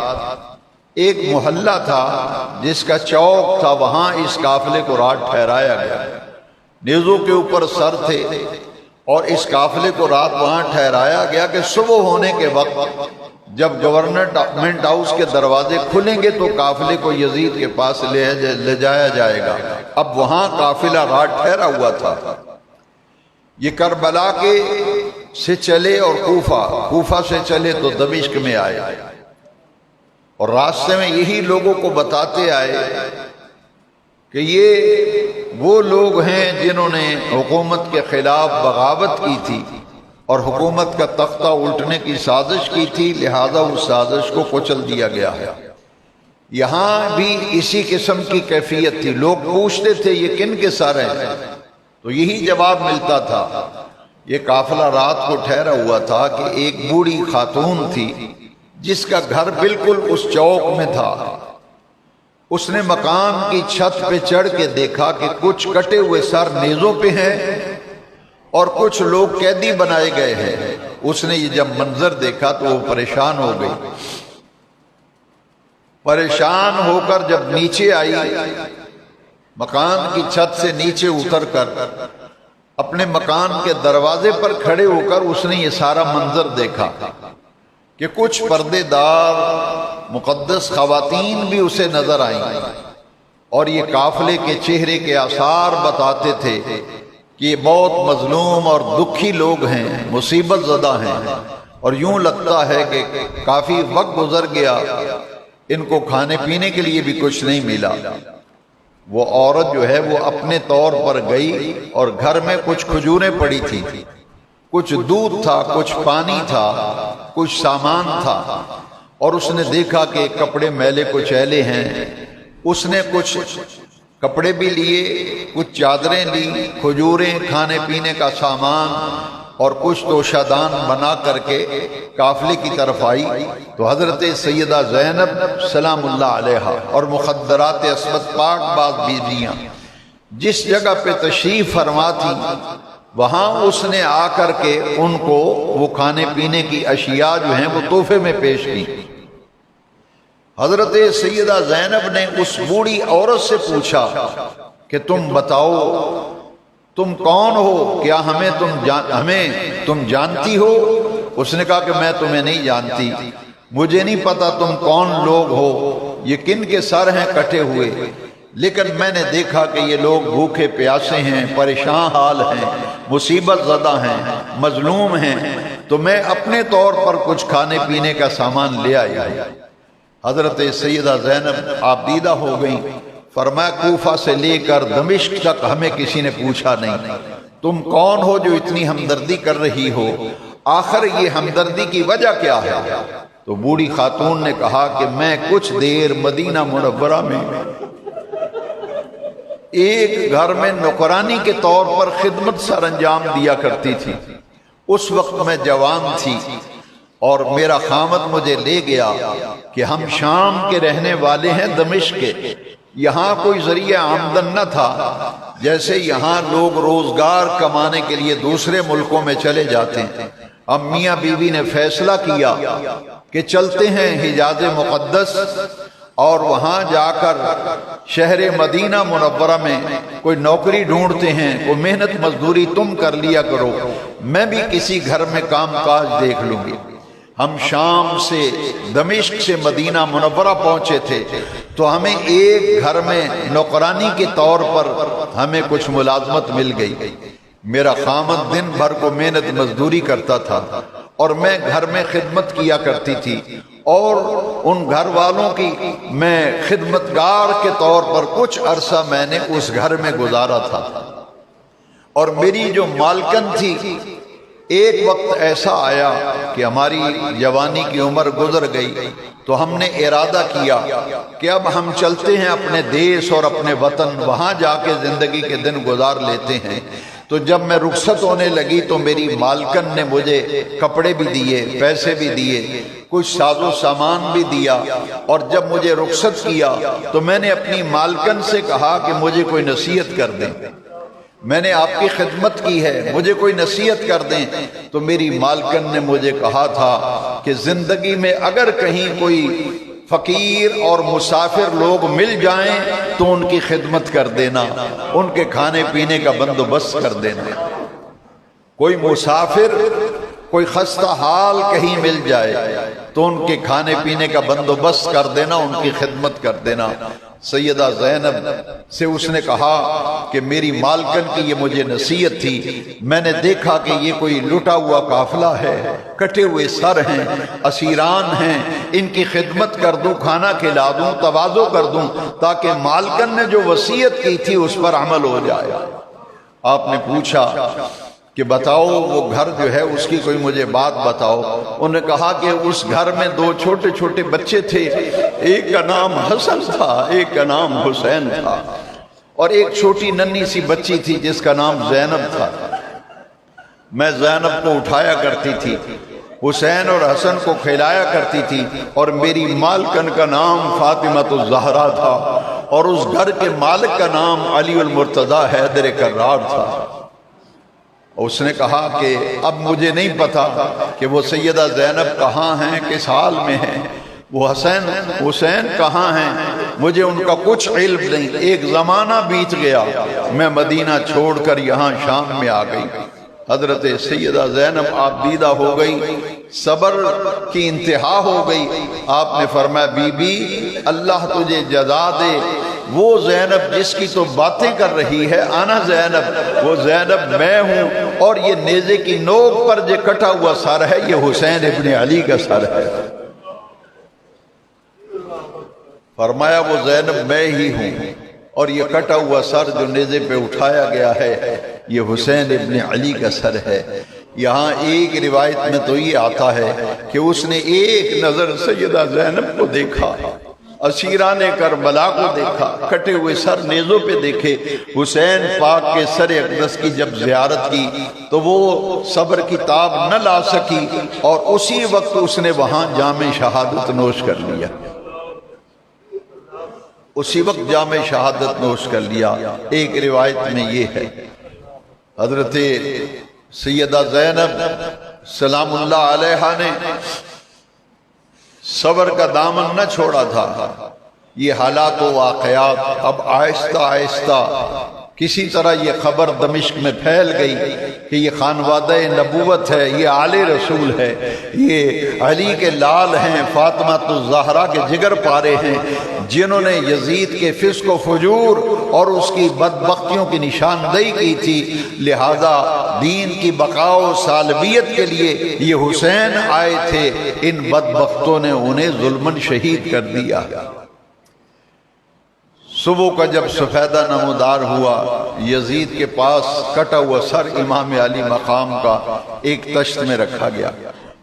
ایک محلہ تھا جس کا چوک تھا، وہاں اس قافلے کو رات ٹھہرایا گیا۔ نیزوں کے اوپر سر تھے اور اس قافلے کو رات وہاں ٹھہرایا گیا کہ صبح ہونے کے وقت جب گورنمنٹ ہاؤس کے دروازے کھلیں گے تو قافلے کو یزید کے پاس لے جایا جائے گا۔ اب وہاں قافلہ رات ٹھہرا ہوا تھا۔ یہ کربلا کے سے چلے اور کوفہ سے چلے تو دمشق میں آئے، اور راستے میں یہی لوگوں کو بتاتے آئے کہ یہ وہ لوگ ہیں جنہوں نے حکومت کے خلاف بغاوت کی تھی اور حکومت کا تختہ الٹنے کی سازش کی تھی، لہذا اس سازش کو کچل دیا گیا ہے۔ یہاں بھی اسی قسم کی کیفیت تھی، لوگ پوچھتے تھے یہ کن کے سر ہیں، تو یہی جواب ملتا تھا۔ یہ قافلہ رات کو ٹھہرا ہوا تھا کہ ایک بوڑھی خاتون تھی جس کا گھر بالکل اس چوک میں تھا۔ اس نے مکان کی چھت پہ چڑھ کے دیکھا کہ کچھ کٹے ہوئے سر نیزوں پہ ہیں اور کچھ لوگ قیدی بنائے گئے ہیں۔ اس نے یہ جب منظر دیکھا تو وہ پریشان ہو گئی۔ پریشان ہو کر جب نیچے آئی، مکان کی چھت سے نیچے اتر کر اپنے مکان کے دروازے پر کھڑے ہو کر اس نے یہ سارا منظر دیکھا کہ کچھ پردے دار مقدس خواتین بھی اسے نظر آئیں، اور یہ قافلے کے چہرے کے آثار بتاتے تھے کہ یہ بہت مظلوم اور دکھی لوگ ہیں، مصیبت زدہ ہیں، اور یوں لگتا ہے کہ کافی وقت گزر گیا، ان کو کھانے پینے کے لیے بھی کچھ نہیں ملا۔ وہ عورت جو ہے وہ اپنے طور پر گئی اور گھر میں کچھ کھجوریں پڑی تھی، کچھ دودھ تھا، کچھ پانی تھا، کچھ سامان تھا، اور اس نے دیکھا کہ کپڑے میلے کچیلے ہیں، اس نے کچھ کپڑے بھی لیے، کچھ چادریں لی، کھجوریں، کھانے پینے کا سامان اور کچھ توشادان بنا کر کے قافلے کی طرف آئی تو حضرت سیدہ زینب سلام اللہ علیہا اور مخدرات عصمت پاک باز بیویاں جس جگہ پہ تشریف فرما تھی وہاں اس نے آ کر کے ان کو وہ کھانے پینے کی اشیاء جو ہیں وہ تحفے میں پیش کی۔ حضرت سیدہ زینب نے اس بوڑھی عورت سے پوچھا کہ تم بتاؤ تم کون ہو، کیا ہمیں تم جانتی ہو؟ اس نے کہا کہ میں تمہیں نہیں جانتی، مجھے نہیں پتا تم کون لوگ ہو، یہ کن کے سر ہیں کٹے ہوئے، لیکن میں نے دیکھا کہ یہ لوگ بھوکے پیاسے ہیں، پریشان حال ہیں، مصیبت زدہ ہیں، مظلوم ہیں، تو میں اپنے طور پر کچھ کھانے پینے کا سامان لے آئی۔ حضرت سیدہ زینب آپ دیدہ ہو گئیں، فرمایا کوفہ سے لے کر دمشق تک ہمیں کسی نے پوچھا نہیں تم کون ہو جو اتنی ہمدردی کر رہی ہو، آخر یہ ہمدردی کی وجہ کیا ہے؟ تو بوڑھی خاتون نے کہا کہ میں کچھ دیر مدینہ منورہ میں ایک گھر میں نوکرانی کے طور پر خدمت سر انجام دیا کرتی تھی۔ اس وقت میں جوان تھی اور میرا خامد مجھے لے گیا کہ ہم شام کے رہنے والے ہیں، دمشق کے، یہاں کوئی ذریعہ آمدن نہ تھا، جیسے یہاں لوگ روزگار کمانے کے لیے دوسرے ملکوں میں چلے جاتے ہیں۔ اب میاں بیوی نے فیصلہ کیا کہ چلتے ہیں حجاز مقدس اور وہاں جا کر شہر مدینہ منورہ میں کوئی نوکری ڈھونڈتے ہیں، کوئی محنت مزدوری تم کر لیا کرو، میں بھی کسی گھر میں کام کاج دیکھ لوں گی۔ ہم شام سے دمشق سے مدینہ منورہ پہنچے تھے تو ہمیں ایک گھر میں نوکرانی کے طور پر ہمیں کچھ ملازمت مل گئی۔ میرا خامد دن بھر کو محنت مزدوری کرتا تھا اور میں گھر میں خدمت کیا کرتی تھی، اور ان گھر والوں کی میں خدمتگار کے طور پر کچھ عرصہ میں نے اس گھر میں گزارا تھا۔ اور میری جو مالکن تھی، ایک وقت ایسا آیا کہ ہماری جوانی کی عمر گزر گئی تو ہم نے ارادہ کیا کہ اب ہم چلتے ہیں اپنے دیس اور اپنے وطن، وہاں جا کے زندگی کے دن گزار لیتے ہیں۔ تو جب میں رخصت ہونے لگی تو میری مالکن نے مجھے کپڑے بھی دیے، پیسے بھی دیے، کچھ ساز و سامان بھی دیا، اور جب مجھے رخصت کیا تو میں نے اپنی مالکن سے کہا کہ مجھے کوئی نصیحت کر دیں، میں نے آپ کی خدمت کی ہے، مجھے کوئی نصیحت کر دیں۔ تو میری مالکن نے مجھے کہا تھا کہ زندگی میں اگر کہیں کوئی فقیر اور مسافر لوگ مل جائیں تو ان کی خدمت کر دینا، ان کے کھانے پینے کا بندوبست کر دینا۔ کوئی مسافر، کوئی خستہ حال کہیں مل جائے تو ان کے کھانے پینے کا بندوبست کر دینا، ان کی خدمت کر دینا۔ سیدہ زینب سے اس نے کہا کہ میری مالکن کی یہ مجھے نصیحت تھی، میں نے دیکھا کہ یہ کوئی لٹا ہوا قافلہ ہے، کٹے ہوئے سر ہیں، اسیران ہیں، ان کی خدمت کر دوں، کھانا کھلا دوں، تواضع کر دوں، تاکہ مالکن نے جو وصیت کی تھی اس پر عمل ہو جائے۔ آپ نے پوچھا کہ بتاؤ وہ گھر جو ہے اس کی کوئی مجھے بات بتاؤ۔ انہوں نے کہا کہ اس گھر میں دو چھوٹے چھوٹے بچے تھے، ایک کا نام حسن تھا، ایک کا نام حسین تھا، اور ایک چھوٹی ننھی سی بچی تھی جس کا نام زینب تھا۔ میں زینب کو اٹھایا کرتی تھی، حسین اور حسن کو کھلایا کرتی تھی، اور میری مالکن کا نام فاطمۃ الزہرا تھا، اور اس گھر کے مالک کا نام علی المرتضیٰ حیدر کرار تھا۔ اس نے کہا کہ اب مجھے نہیں پتا کہ وہ سیدہ زینب کہاں ہیں، کس حال میں ہیں، وہ حسین کہاں ہیں، مجھے ان کا کچھ علم نہیں۔ ایک زمانہ بیت گیا، میں مدینہ چھوڑ کر یہاں شام میں آ گئی۔ حضرت سیدہ زینب آپ دیدہ ہو گئی، صبر کی انتہا ہو گئی۔ آپ نے فرمایا بی بی اللہ تجھے جزا دے، وہ زینب جس کی تو باتیں کر رہی ہے، انا زینب، وہ زینب میں ہوں، اور یہ نیزے کی نوک پر جو کٹا ہوا سر ہے یہ حسین ابن علی کا سر ہے۔ فرمایا وہ زینب میں ہی ہوں، اور یہ کٹا ہوا سر جو نیزے پہ اٹھایا گیا ہے یہ حسین ابن علی کا سر ہے۔ یہاں ایک روایت میں تو یہ آتا ہے کہ اس نے ایک نظر سیدہ زینب کو دیکھا، اسیران کربلا کو دیکھا، کٹے ہوئے سر نیزوں پہ دیکھے، حسین پاک کے سر اقدس کی جب زیارت کی تو وہ صبر کی تاب نہ لا سکی اور اسی وقت اس نے وہاں جام شہادت نوش کر لیا، اسی وقت جام شہادت نوش کر لیا۔ ایک روایت میں یہ ہے حضرت سیدہ زینب سلام اللہ علیہا نے صبر کا دامن نہ چھوڑا تھا۔ یہ حالات و واقعات اب آہستہ آہستہ کسی طرح یہ خبر دمشق میں پھیل گئی کہ یہ خانوادہ نبوت ہے، یہ آل رسول ہے، یہ علی کے لال ہیں، فاطمہ الزہرا کے جگر پارے ہیں، جنہوں نے یزید کے فسق و فجور اور اس کی بدبختیوں کی نشاندہی کی تھی، لہذا دین کی بقا و سالمیت کے لیے یہ حسین آئے تھے، ان بدبختوں نے انہیں ظلماً شہید کر دیا۔ صبح کا جب سفیدہ نمودار ہوا، یزید کے پاس کٹا ہوا سر امام علی مقام کا ایک تشت میں رکھا گیا۔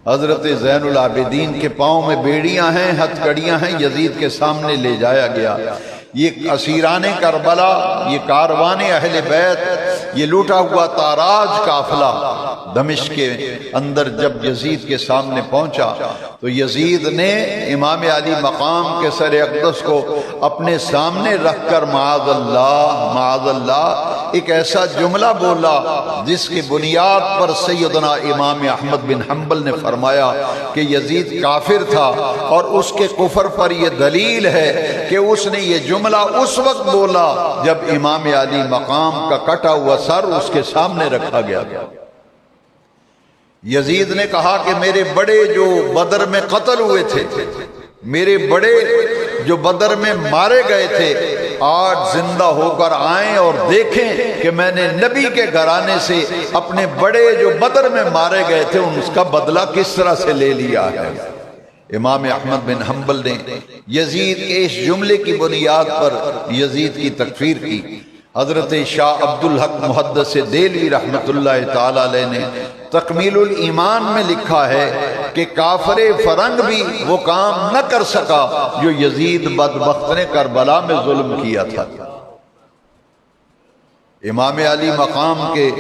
حضرت زین العابدین کے پاؤں میں بیڑیاں ہیں، ہتھ کڑیاں ہیں، یزید کے سامنے لے جایا گیا۔ یہ اسیران کربلا، یہ کاروان اہل بیت، یہ لوٹا ہوا تاراج قافلہ دمشق کے اندر جب یزید کے سامنے پہنچا تو یزید نے امام علی مقام کے سر اقدس کو اپنے سامنے رکھ کر معاذ اللہ ایک ایسا جملہ بولا جس کی بنیاد پر سیدنا امام احمد بن حنبل نے فرمایا کہ یزید کافر تھا، اور اس کے کفر پر یہ دلیل ہے کہ اس نے یہ جملہ اس وقت بولا جب امام علی مقام کا کٹا ہوا سر اس کے سامنے رکھا گیا۔ یزید نے کہا کہ میرے بڑے جو بدر میں قتل ہوئے تھے، میرے بڑے جو بدر میں مارے گئے تھے، آج زندہ ہو کر آئیں اور دیکھیں کہ میں نے نبی کے گھرانے سے اپنے بڑے جو بدر میں مارے گئے تھے اس کا بدلہ کس طرح سے لے لیا ہے۔ امام احمد بن حنبل نے یزید کے اس جملے کی بنیاد پر یزید کی تکفیر کی۔ حضرت شاہ عبدالحق محدث دہلوی رحمۃ اللہ تعالی علیہ نے تکمیل الایمان میں لکھا ہے کہ کافر فرنگ بھی وہ کام نہ کر سکا جو یزید بدبخت نے کربلا میں ظلم کیا تھا۔ امام علی مقام کے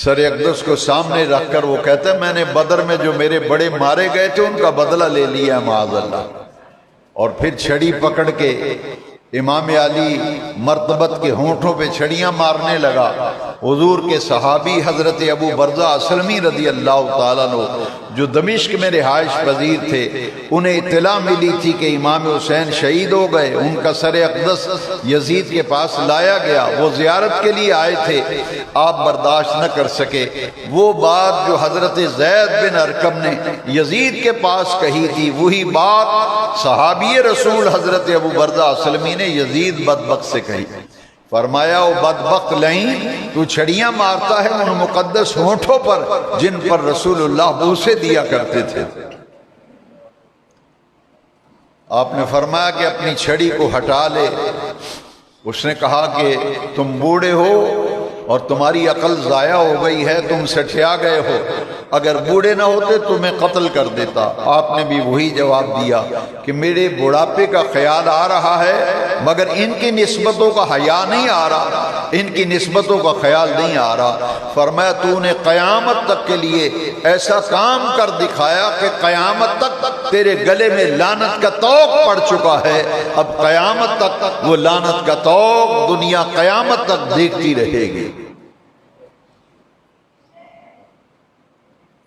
سر اقدس کو سامنے رکھ کر وہ کہتے ہیں میں نے بدر میں جو میرے بڑے مارے گئے تھے ان کا بدلہ لے لیا معاذ اللہ، اور پھر چھڑی پکڑ کے امام علی مرتبت کے ہونٹوں پہ چھڑیاں مارنے لگا۔ حضور کے صحابی حضرت ابو برزہ اسلمی رضی اللہ تعالیٰ عنہ جو دمشق میں رہائش پذیر تھے، انہیں اطلاع ملی تھی کہ امام حسین شہید ہو گئے، ان کا سر اقدس یزید کے پاس لایا گیا، وہ زیارت کے لیے آئے تھے، آپ برداشت نہ کر سکے۔ وہ بات جو حضرت زید بن ارقم نے یزید کے پاس کہی تھی وہی بات صحابی رسول حضرت ابو برزہ اسلمی نے یزید بدبخت سے کہی۔ فرمایا او بدبخت لئیں تو چھڑیاں مارتا ہے ان مقدس ہونٹوں پر جن پر رسول اللہ بوسے دیا کرتے تھے۔ آپ نے فرمایا کہ اپنی چھڑی کو ہٹا لے۔ اس نے کہا کہ تم بوڑھے ہو اور تمہاری عقل ضائع ہو گئی ہے، تم سٹھیا گئے ہو، اگر بوڑھے نہ ہوتے تمہیں قتل کر دیتا۔ آپ نے بھی وہی جواب دیا کہ میرے بڑھاپے کا خیال آ رہا ہے مگر ان کی نسبتوں کا حیا نہیں آ رہا، ان کی نسبتوں کا خیال نہیں آ رہا۔ فرمایا تو نے قیامت تک کے لیے ایسا کام کر دکھایا کہ قیامت تک تیرے گلے میں لعنت کا طوق پڑ چکا ہے، اب قیامت تک وہ لعنت کا طوق دنیا قیامت تک دیکھتی رہے گی۔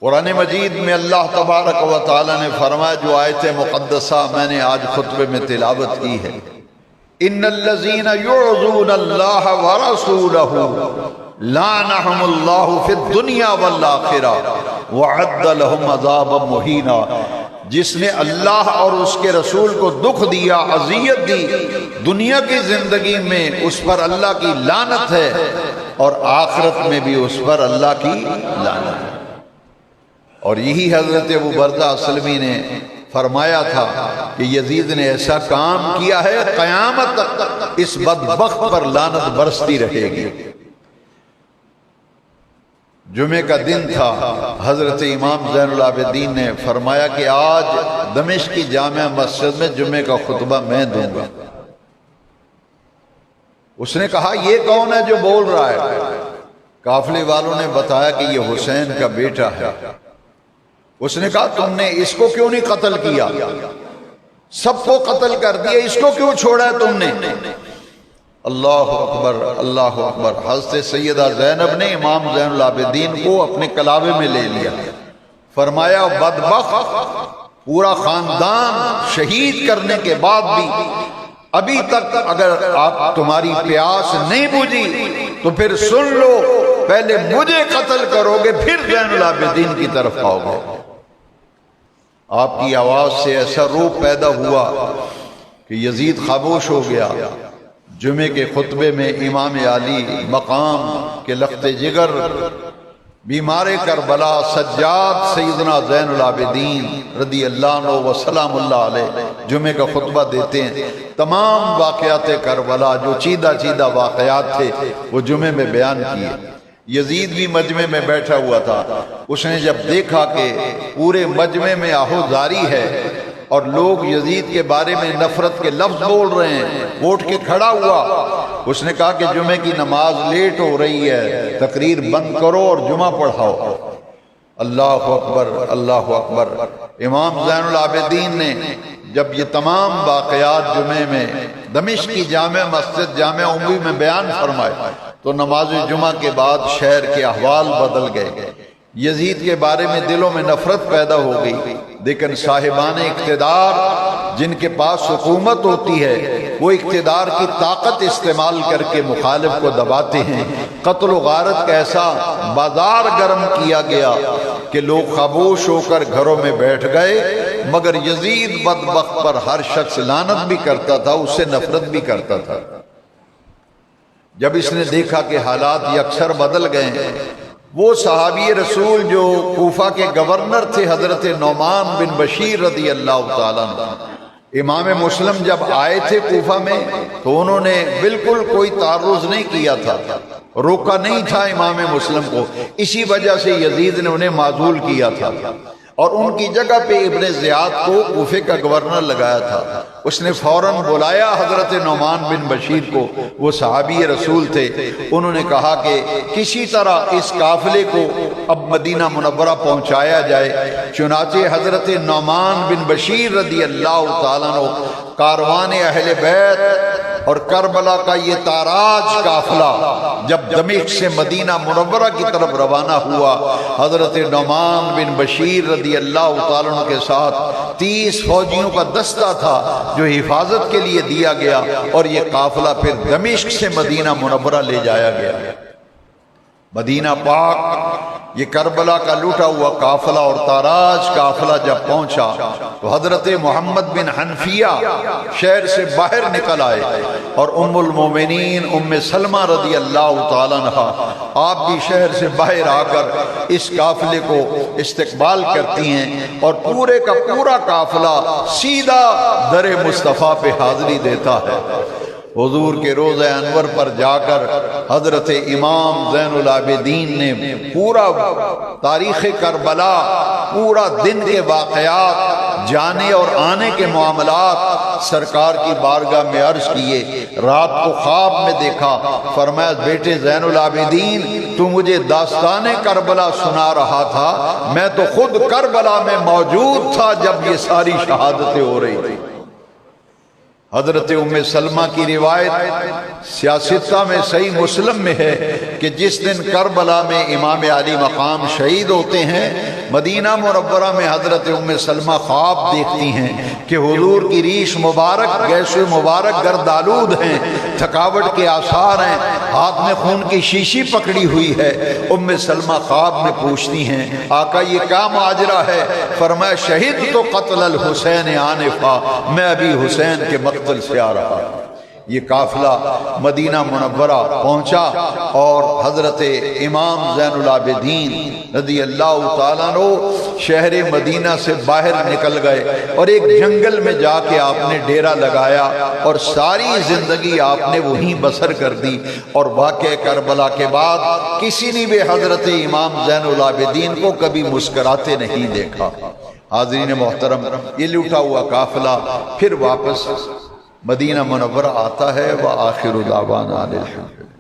قرآن مجید میں اللہ تبارک و تعالی نے فرمایا، جو آیت مقدسہ میں نے آج خطبے میں تلاوت کی ہے، ان الذین یعظون اللہ ورسولہ لعنہم اللہ فی الدنیا والآخرہ وعد لہم عذابا مہینا، جس نے اللہ اور اس کے رسول کو دکھ دیا، اذیت دی دنیا کی زندگی میں، اس پر اللہ کی لعنت ہے، اور آخرت میں بھی اس پر اللہ کی لعنت ہے۔ اور یہی حضرت ابو برزہ اسلمی نے فرمایا تھا کہ یزید نے ایسا کام کیا ہے قیامت تک اس بدبخت پر لعنت برستی رہے گی۔ جمعے کا دن تھا، حضرت امام زین العابدین نے فرمایا کہ آج دمشق کی جامع مسجد میں جمعے کا خطبہ میں دوں گا۔ اس نے کہا یہ کون ہے جو بول رہا ہے؟ قافلے والوں نے بتایا کہ یہ حسین کا بیٹا ہے۔ اس نے کہا تم نے اس کو کیوں نہیں قتل کیا؟ سب کو قتل کر دیا، اس کو کیوں چھوڑا ہے تم نے؟ اللہ اکبر اللہ اکبر۔ حضرت سیدہ زینب نے امام زین العابدین کو اپنے کلاوے میں لے لیا، فرمایا بدبخت، پورا خاندان شہید کرنے کے بعد بھی ابھی تک اگر آپ تمہاری پیاس نہیں بجھی تو پھر سن لو، پہلے مجھے قتل کرو گے پھر زین العابدین کی طرف آؤ گے۔ آپ کی آواز سے ایسا روح پیدا ہوا کہ یزید خاموش ہو گیا۔ جمعے کے خطبے میں امام علی مقام کے لخت جگر، بیمار کربلا سجاد سیدنا زین العابدین رضی اللہ عنہ و سلام اللہ علیہ جمعے کا خطبہ دیتے ہیں۔ تمام واقعات کربلا جو چیدہ چیدہ واقعات تھے وہ جمعے میں بیان کیے۔ یزید بھی مجمع میں بیٹھا ہوا تھا۔ اس نے جب دیکھا کہ پورے مجمع میں آہوزاری ہے اور لوگ یزید کے بارے میں نفرت کے لفظ بول رہے ہیں، وہ اٹھ کے کھڑا ہوا۔ اس نے کہا کہ جمعے کی نماز لیٹ ہو رہی ہے، تقریر بند کرو اور جمعہ پڑھاؤ۔ اللہ اکبر اللہ اکبر۔ امام زین العابدین نے جب یہ تمام واقعات جمعے میں دمشق کی جامع مسجد جامع عموی میں بیان فرمائے تو نماز جمعہ کے بعد شہر کے احوال بدل گئے۔ یزید کے بارے میں دلوں میں نفرت پیدا ہو گئی، لیکن صاحبان اقتدار جن کے پاس حکومت ہوتی ہے وہ اقتدار کی طاقت استعمال کر کے مخالف کو دباتے ہیں۔ قتل و غارت کا ایسا بازار گرم کیا گیا کہ لوگ خاموش ہو کر گھروں میں بیٹھ گئے، مگر یزید بدبخت پر ہر شخص لعنت بھی کرتا تھا، اس سے نفرت بھی کرتا تھا۔ جب اس نے دیکھا کہ حالات یکسر بدل گئے ہیں، وہ صحابی رسول جو کوفہ کے گورنر تھے حضرت نعمان بن بشیر رضی اللہ تعالیٰ عنہ، امام مسلم جب آئے تھے کوفہ میں تو انہوں نے بالکل کوئی تعرض نہیں کیا تھا، روکا نہیں تھا امام مسلم کو، اسی وجہ سے یزید نے انہیں معزول کیا تھا اور ان کی جگہ پہ ابن زیاد کو کوفے کا گورنر لگایا تھا۔ اس نے فوراً بلایا حضرت نعمان بن بشیر کو، وہ صحابی رسول تھے۔ انہوں نے کہا کہ کسی طرح اس قافلے کو اب مدینہ منورہ پہنچایا جائے۔ چنانچہ حضرت نعمان بن بشیر رضی اللہ تعالیٰ عنہ کاروان اہل بیت اور کربلا کا یہ تاراج قافلہ جب دمشق سے مدینہ منورہ کی طرف روانہ ہوا، حضرت نعمان بن بشیر رضی اللہ تعالیٰ عنہ کے ساتھ 30 فوجیوں کا دستہ تھا جو حفاظت کے لیے دیا گیا، اور یہ قافلہ پھر دمشق سے مدینہ منورہ لے جایا گیا۔ مدینہ پاک یہ کربلا کا لوٹا ہوا قافلہ اور تاراج قافلہ جب پہنچا تو حضرت محمد بن حنفیہ شہر سے باہر نکل آئے اور ام المومنین ام سلمہ رضی اللہ تعالیٰ عنہ آپ بھی شہر سے باہر آ کر اس قافلے کو استقبال کرتی ہیں، اور پورے کا پورا قافلہ سیدھا در مصطفیٰ پہ حاضری دیتا ہے۔ حضور کے روضہ انور پر جا کر حضرت امام زین العابدین نے پورا تاریخ کربلا، پورا دن کے واقعات، جانے اور آنے کے معاملات سرکار کی بارگاہ میں عرض کیے۔ رات کو خواب میں دیکھا، فرمایا بیٹے زین العابدین تو مجھے داستان کربلا سنا رہا تھا، میں تو خود کربلا میں موجود تھا جب یہ ساری شہادتیں ہو رہی تھی۔ حضرت ام سلمہ کی روایت سیاستہ میں صحیح مسلم میں ہے کہ جس دن کربلا میں امام علی مقام شہید ہوتے ہیں، مدینہ منورہ میں حضرت ام سلمہ خواب دیکھتی ہیں کہ حضور کی ریش مبارک، گیسو مبارک گردآلود ہیں، تھکاوٹ کے آثار ہیں، ہاتھ میں خون کی شیشی پکڑی ہوئی ہے۔ ام سلمہ خواب میں پوچھتی ہیں آقا یہ کیا ماجرا ہے؟ فرمایا شہید تو قتل الحسین آنفا، میں ابھی حسین کے مقتل سے آ رہا۔ یہ قافلہ مدینہ منورہ پہنچا اور حضرت امام زین العابدین رضی اللہ تعالیٰ عنہ شہر مدینہ سے باہر نکل گئے اور ایک جنگل میں جا کے آپ نے ڈیرا لگایا اور ساری زندگی آپ نے وہیں بسر کر دی، اور واقعہ کربلا کے بعد کسی نے بھی حضرت امام زین العابدین کو کبھی مسکراتے نہیں دیکھا۔ حاضرین محترم، یہ لوٹا ہوا قافلہ پھر واپس مدینہ منورہ آتا ہے، وآخر دعوانا الحمد للہ۔